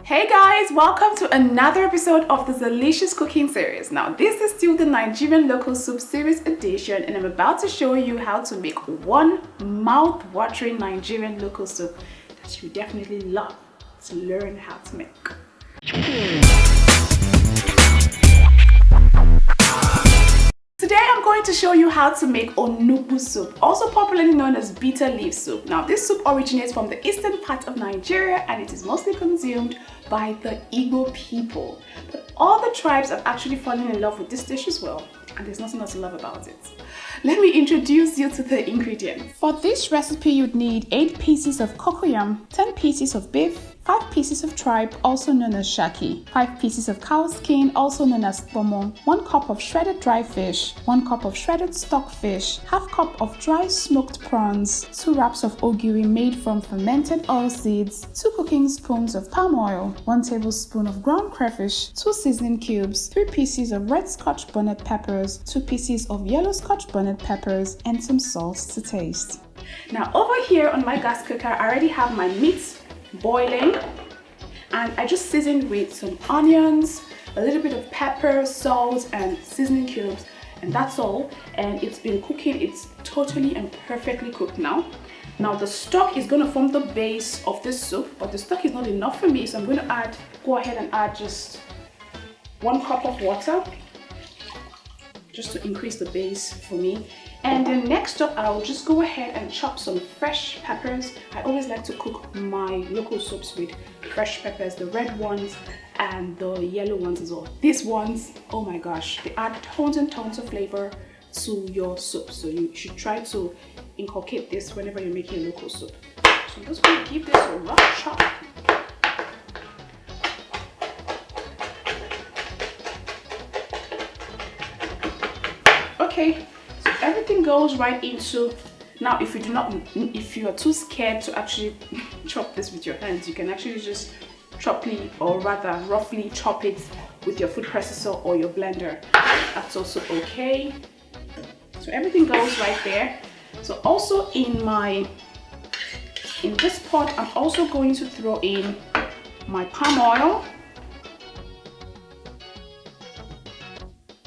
Hey guys, welcome to another episode of the Zeelicious cooking series. Now this is still the Nigerian local soup series edition, and I'm about to show you how to make one mouth-watering Nigerian local soup that you definitely love to learn how to make. Today I'm going to show you how to make Ofe-Onugbu soup, also popularly known as bitter leaf soup. Now this soup originates from the eastern part of Nigeria and it is mostly consumed by the Igbo people. But all the tribes have actually fallen in love with this dish as well, and there's nothing else to love about it. Let me introduce you to the ingredients. For this recipe you'd need 8 pieces of cocoyam, 10 pieces of beef, 5 pieces of tripe, also known as shaki, 5 pieces of cow skin, also known as pomo, 1 cup of shredded dry fish, 1 cup of shredded stock fish, half cup of dry smoked prawns, 2 wraps of ogiri made from fermented oil seeds, 2 cooking spoons of palm oil, 1 tablespoon of ground crayfish, 2 seasoning cubes, 3 pieces of red scotch bonnet peppers, 2 pieces of yellow scotch bonnet peppers, and some salt to taste. Now over here on my gas cooker, I already have my meat boiling, and I just seasoned with some onions, a little bit of pepper, salt, and seasoning cubes, and that's all. And it's been cooking. It's totally and perfectly cooked now. Now the stock is going to form the base of this soup, but the stock is not enough for me, so I'm going to go ahead and add just 1 cup of water just to increase the base for me. And then next up, I'll just go ahead and chop some fresh peppers. I always like to cook my local soups with fresh peppers, the red ones and the yellow ones as well. These ones, oh my gosh, they add tons and tons of flavor to your soup. So you should try to inculcate this whenever you're making a local soup. So I'm just going to give this a rough chop. Okay, so everything goes right into. Now if you are too scared to actually chop this with your hands, you can actually just roughly chop it with your food processor or your blender. That's also okay. So everything goes right there. So also in this pot, I'm also going to throw in my palm oil.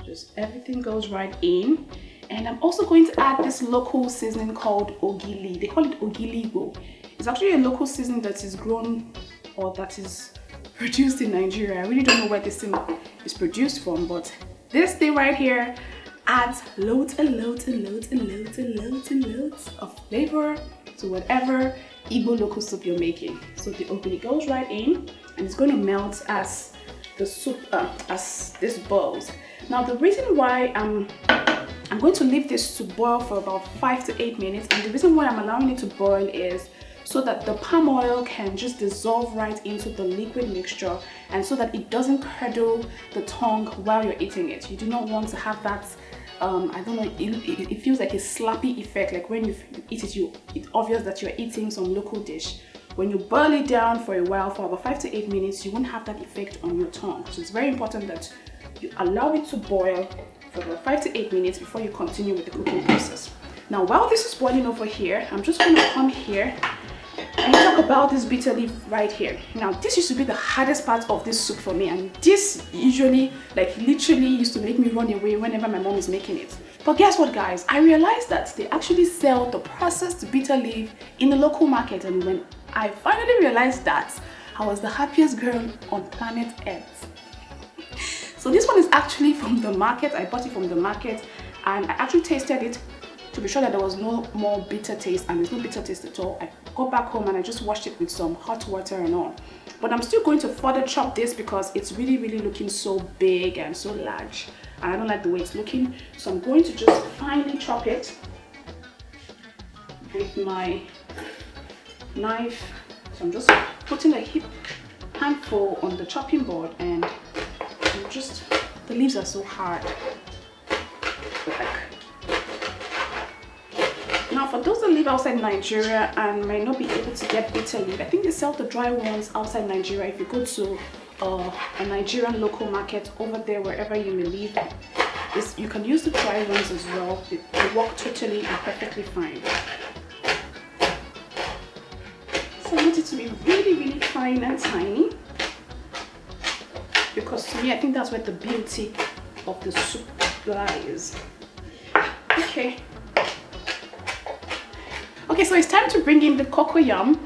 Just everything goes right in, and I'm also going to add this local seasoning called ogili. They call it ogiligo. It's actually a local seasoning that is grown or that is produced in Nigeria. I really don't know where this thing is produced from, but this thing right here adds loads and loads and loads and loads and loads and loads of flavor to whatever Igbo local soup you're making. So the ogili goes right in, and it's going to melt as the soup as this boils. Now the reason why I'm going to leave this to boil for about 5 to 8 minutes, and the reason why I'm allowing it to boil is so that the palm oil can just dissolve right into the liquid mixture, and so that it doesn't curdle the tongue while you're eating it. You do not want to have that I don't know, it feels like a slappy effect, like when you eat it, it's obvious that you're eating some local dish. When you boil it down for a while, for about 5 to 8 minutes, you won't have that effect on your tongue. So it's very important that you allow it to boil for about 5 to 8 minutes before you continue with the cooking process. Now while this is boiling over here, I'm just going to come here and talk about this bitter leaf right here. Now this used to be the hardest part of this soup for me, and this usually, like literally, used to make me run away whenever my mom is making it. But guess what guys, I realized that they actually sell the processed bitter leaf in the local market, and when I finally realized that, I was the happiest girl on planet Earth. So this one is actually from the market. I bought it from the market, and I actually tasted it to be sure that there was no more bitter taste, and there's no bitter taste at all. I got back home and I just washed it with some hot water and all. But I'm still going to further chop this because it's really looking so big and so large, and I don't like the way it's looking. So I'm going to just finely chop it with my knife. So I'm just putting a handful on the chopping board, and just, the leaves are so hard. Now for those that live outside Nigeria and might not be able to get bitter leaf, I think they sell the dry ones outside Nigeria. If you go to a Nigerian local market over there, wherever you may live, you can use the dry ones as well. They work totally and perfectly fine. So I want it to be really fine and tiny. because to me, I think that's where the beauty of the soup lies. Okay. Okay, so it's time to bring in the cocoyam.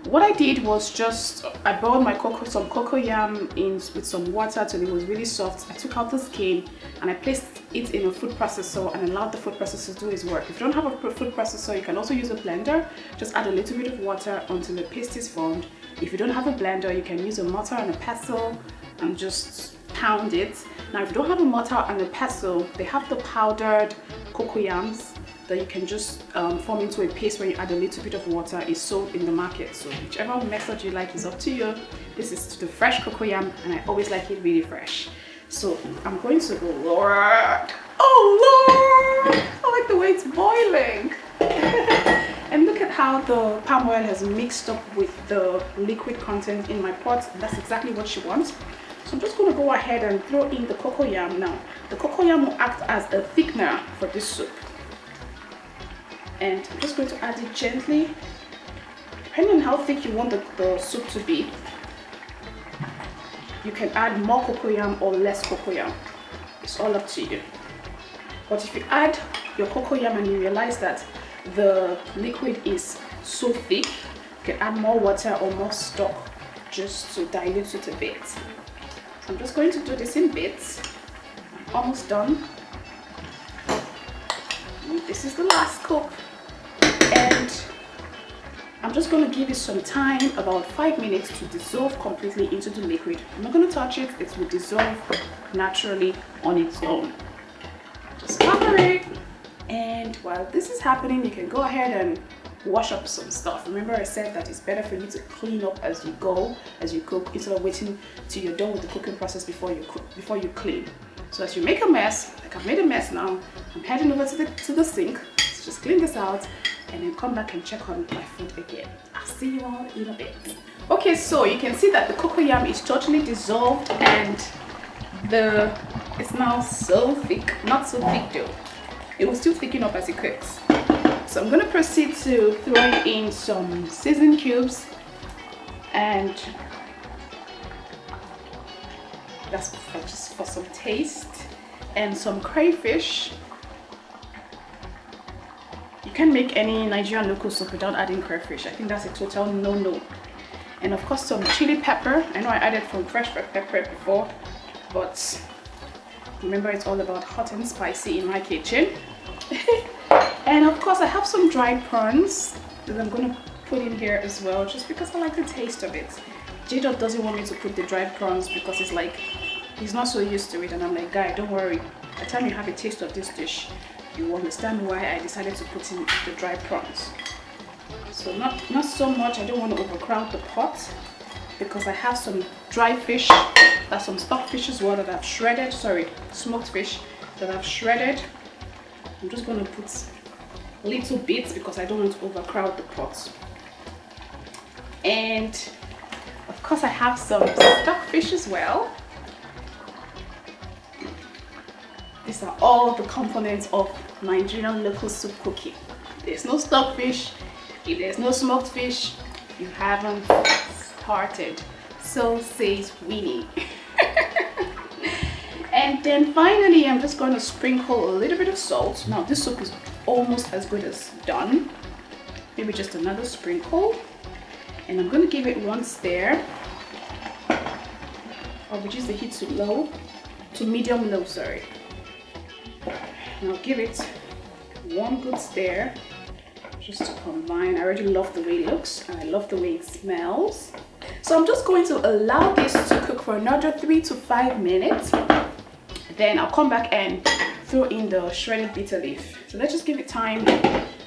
What I did was just, I boiled my some cocoyam in with some water till it was really soft. I took out the skin and I placed it in a food processor and allowed the food processor to do its work. If you don't have a food processor, you can also use a blender. Just add a little bit of water until the paste is formed. If you don't have a blender, you can use a mortar and a pestle and just pound it. Now, if you don't have a mortar and a pestle, they have the powdered cocoyams that you can just form into a paste where you add a little bit of water. Is sold in the market, so whichever method you like is up to you. This is the fresh cocoyam and I always like it really fresh. So I'm going to go, Lord, oh Lord, I like the way it's boiling. And look at how the palm oil has mixed up with the liquid content in my pot. That's exactly what she wants. So I'm just going to go ahead and throw in the cocoyam now. The cocoyam will act as a thickener for this soup. And I'm just going to add it gently, depending on how thick you want the soup to be. You can add more cocoyam or less cocoyam. It's all up to you. But if you add your cocoyam and you realize that the liquid is so thick, you can add more water or more stock just to dilute it a bit. So I'm just going to do this in bits. I'm almost done. This is the last scoop, and I'm just going to give it some time, about 5 minutes, to dissolve completely into the liquid. I'm not going to touch it, it will dissolve naturally on its own. Just cover it, and while this is happening, you can go ahead and wash up some stuff. Remember I said that it's better for you to clean up as you go, as you cook, instead of waiting till you're done with the cooking process before you clean. So as you make a mess, like I've made a mess now, I'm heading over to the sink. Let's just clean this out and then come back and check on my food again. I'll see you all in a bit. Okay, so you can see that the cocoyam is totally dissolved and it's now so thick. Not so thick though. It will still thicken up as it cooks. So I'm going to proceed to throw in some seasoning cubes, and that's just for some taste, and some crayfish. You can't make any Nigerian local soup without adding crayfish. I think that's a total no-no. And of course some chili pepper. I know I added some fresh pepper before, but remember it's all about hot and spicy in my kitchen. And of course I have some dried prawns that I'm going to put in here as well, just because I like the taste of it. J-Dot doesn't want me to put the dried prawns because it's like he's not so used to it, and I'm like, guy, don't worry, by the time you have a taste of this dish, you understand why I decided to put in the dried prawns. So not so much, I don't want to overcrowd the pot, because I have some dry fish, that's some stock fish as well that I've shredded, sorry, smoked fish that I've shredded. I'm just going to put little bits because I don't want to overcrowd the pot. And of course I have some stock fish as well. These are all the components of Nigerian local soup cooking. There's no stockfish. If there's no smoked fish, you haven't started. So says Winnie. And then finally, I'm just going to sprinkle a little bit of salt. Now this soup is almost as good as done. Maybe just another sprinkle. And I'm going to give it one stir. I'll reduce the heat to medium low, sorry. And I'll give it one good stir just to combine. I already love the way it looks and I love the way it smells. So I'm just going to allow this to cook for another 3 to 5 minutes. Then I'll come back and throw in the shredded bitter leaf. So let's just give it time.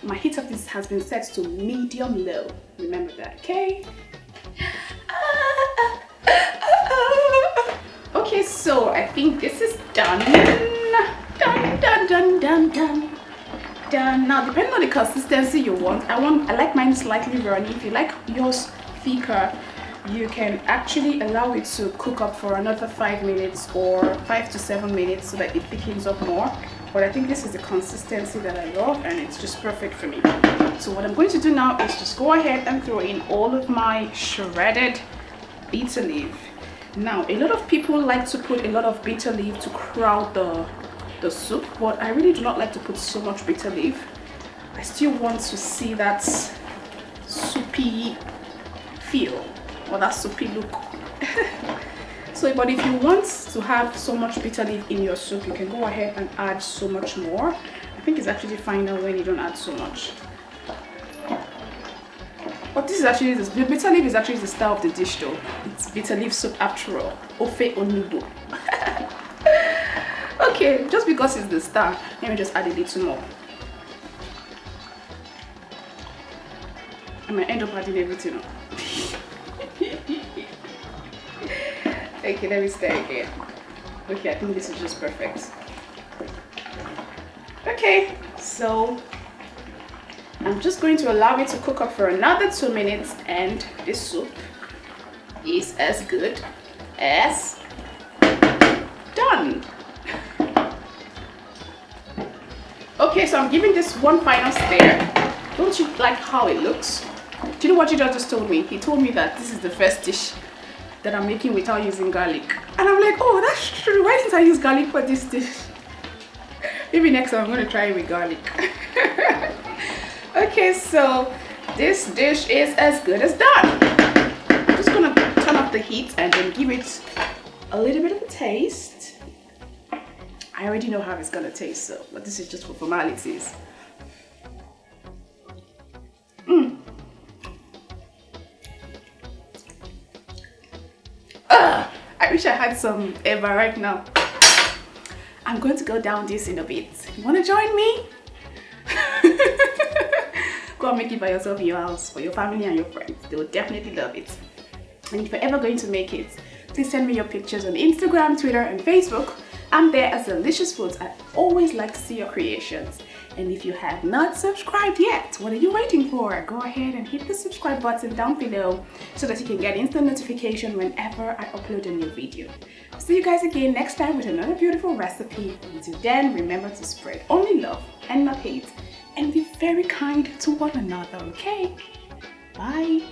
My heat of this has been set to medium low. Remember that, okay? Okay, so I think this is done. Done. Now, depending on the consistency you want, I like mine slightly runny. If you like yours thicker, you can actually allow it to cook up for another 5 minutes or 5 to 7 minutes so that it thickens up more. But I think this is the consistency that I love and it's just perfect for me. So what I'm going to do now is just go ahead and throw in all of my shredded bitter leaf. Now, a lot of people like to put a lot of bitter leaf to crowd the soup, but I really do not like to put so much bitter leaf. I still want to see that soupy feel or that soupy look. So, but if you want to have so much bitter leaf in your soup, you can go ahead and add so much more. I think it's actually finer when you don't add so much. But this is actually, the bitter leaf is actually the star of the dish though. It's bitter leaf soup after all. Ofe-Onugbu. Okay, just because it's the star, let me just add a little more. I might end up adding everything up. Okay, let me start again. Okay, I think this is just perfect. Okay, so I'm just going to allow it to cook up for another 2 minutes, and this soup is as good as done. Okay, so I'm giving this one final stir. Don't you like how it looks? Do you know what Judah just told me? He told me that this is the first dish that I'm making without using garlic. And I'm like, oh, that's true. Why didn't I use garlic for this dish? Maybe next time I'm going to try it with garlic. Okay, so this dish is as good as done. I'm just going to turn off the heat and then give it a little bit of a taste. I already know how it's going to taste, so, but this is just for formalities. I wish I had some Eva right now. I'm going to go down this in a bit. You want to join me? Go and make it by yourself in your house for your family and your friends. They will definitely love it. And if you're ever going to make it, please send me your pictures on Instagram, Twitter, and Facebook. I'm there as Zeelicious Foods. I always like to see your creations. And if you have not subscribed yet, what are you waiting for? Go ahead and hit the subscribe button down below so that you can get instant notification whenever I upload a new video. I'll see you guys again next time with another beautiful recipe. Until then, remember to spread only love and not hate, and be very kind to one another, okay? Bye.